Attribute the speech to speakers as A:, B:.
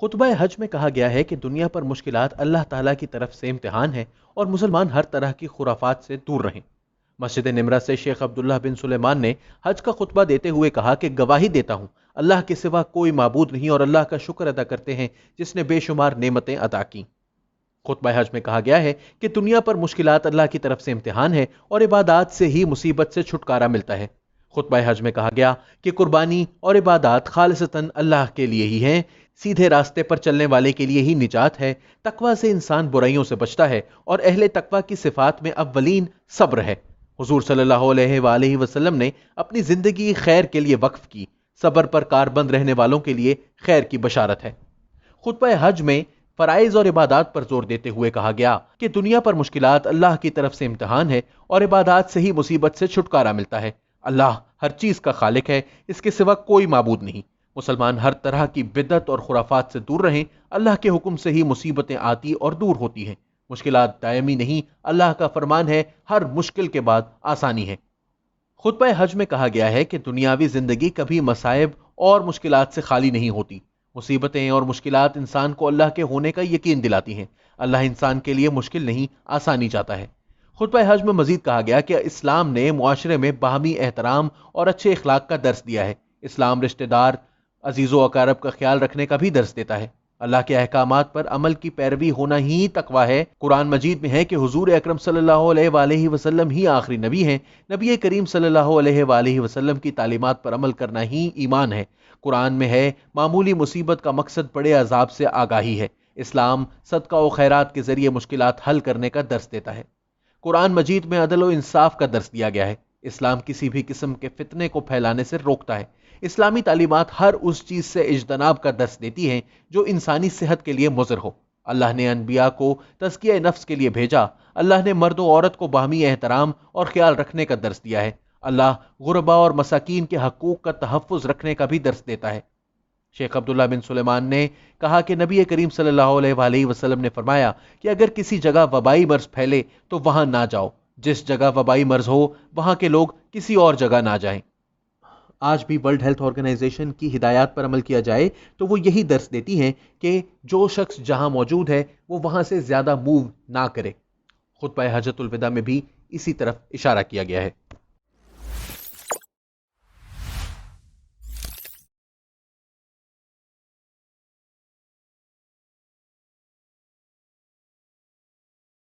A: خطبہ حج میں کہا گیا ہے کہ دنیا پر مشکلات اللہ تعالیٰ کی طرف سے امتحان ہے اور مسلمان ہر طرح کی خرافات سے دور رہیں۔ مسجد نمرہ سے شیخ عبداللہ بن سلیمان نے حج کا خطبہ دیتے ہوئے کہا کہ گواہی دیتا ہوں اللہ کے سوا کوئی معبود نہیں اور اللہ کا شکر ادا کرتے ہیں جس نے بے شمار نعمتیں عطا کی۔ خطبہ حج میں کہا گیا ہے کہ دنیا پر مشکلات اللہ کی طرف سے امتحان ہے اور عبادات سے ہی مصیبت سے چھٹکارا ملتا ہے۔ خطبہ حج میں کہا گیا کہ قربانی اور عبادات خالصتاً اللہ کے لیے ہی ہیں، سیدھے راستے پر چلنے والے کے لیے ہی نجات ہے، تقوی سے انسان برائیوں سے بچتا ہے اور اہل تقوی کی صفات میں اولین صبر ہے۔ حضور صلی اللہ علیہ وآلہ وسلم نے اپنی زندگی خیر کے لیے وقف کی، صبر پر کاربند رہنے والوں کے لیے خیر کی بشارت ہے۔ خطبہ حج میں فرائض اور عبادات پر زور دیتے ہوئے کہا گیا کہ دنیا پر مشکلات اللہ کی طرف سے امتحان ہے اور عبادات سے ہی مصیبت سے چھٹکارا ملتا ہے۔ اللہ ہر چیز کا خالق ہے، اس کے سوا کوئی معبود نہیں۔ مسلمان ہر طرح کی بدعت اور خرافات سے دور رہیں، اللہ کے حکم سے ہی مصیبتیں آتی اور دور ہوتی ہیں۔ مشکلات دائمی نہیں، اللہ کا فرمان ہے ہر مشکل کے بعد آسانی ہے۔ خطبہ حج میں کہا گیا ہے کہ دنیاوی زندگی کبھی مصائب اور مشکلات سے خالی نہیں ہوتی۔ مصیبتیں اور مشکلات انسان کو اللہ کے ہونے کا یقین دلاتی ہیں۔ اللہ انسان کے لیے مشکل نہیں، آسانی چاہتا ہے۔ خطبہ حج میں مزید کہا گیا کہ اسلام نے معاشرے میں باہمی احترام اور اچھے اخلاق کا درس دیا ہے۔ اسلام رشتہ دار، عزیز و اقارب کا خیال رکھنے کا بھی درس دیتا ہے۔ اللہ کے احکامات پر عمل کی پیروی ہونا ہی تقویٰ ہے۔ قرآن مجید میں ہے کہ حضور اکرم صلی اللہ علیہ وآلہ وسلم ہی آخری نبی ہیں۔ نبی کریم صلی اللہ علیہ وآلہ وسلم کی تعلیمات پر عمل کرنا ہی ایمان ہے۔ قرآن میں ہے معمولی مصیبت کا مقصد بڑے عذاب سے آگاہی ہے۔ اسلام صدقہ و خیرات کے ذریعے مشکلات حل کرنے کا درس دیتا ہے۔ قرآن مجید میں عدل و انصاف کا درس دیا گیا ہے۔ اسلام کسی بھی قسم کے فتنے کو پھیلانے سے روکتا ہے۔ اسلامی تعلیمات ہر اس چیز سے اجتناب کا درس دیتی ہیں جو انسانی صحت کے لیے مضر ہو۔ اللہ نے انبیاء کو تزکیہ نفس کے لیے بھیجا۔ اللہ نے مرد و عورت کو باہمی احترام اور خیال رکھنے کا درس دیا ہے۔ اللہ غرباء اور مساکین کے حقوق کا تحفظ رکھنے کا بھی درس دیتا ہے۔ شیخ عبداللہ بن سلیمان نے کہا کہ نبی کریم صلی اللہ علیہ وآلہ وسلم نے فرمایا کہ اگر کسی جگہ وبائی مرض پھیلے تو وہاں نہ جاؤ، جس جگہ وبائی مرض ہو وہاں کے لوگ کسی اور جگہ نہ جائیں۔ آج بھی ورلڈ ہیلتھ آرگنائزیشن کی ہدایات پر عمل کیا جائے تو وہ یہی درس دیتی ہیں کہ جو شخص جہاں موجود ہے وہ وہاں سے زیادہ موو نہ کرے۔ خطبہ حجۃ الوداع میں بھی اسی طرف اشارہ کیا گیا ہے۔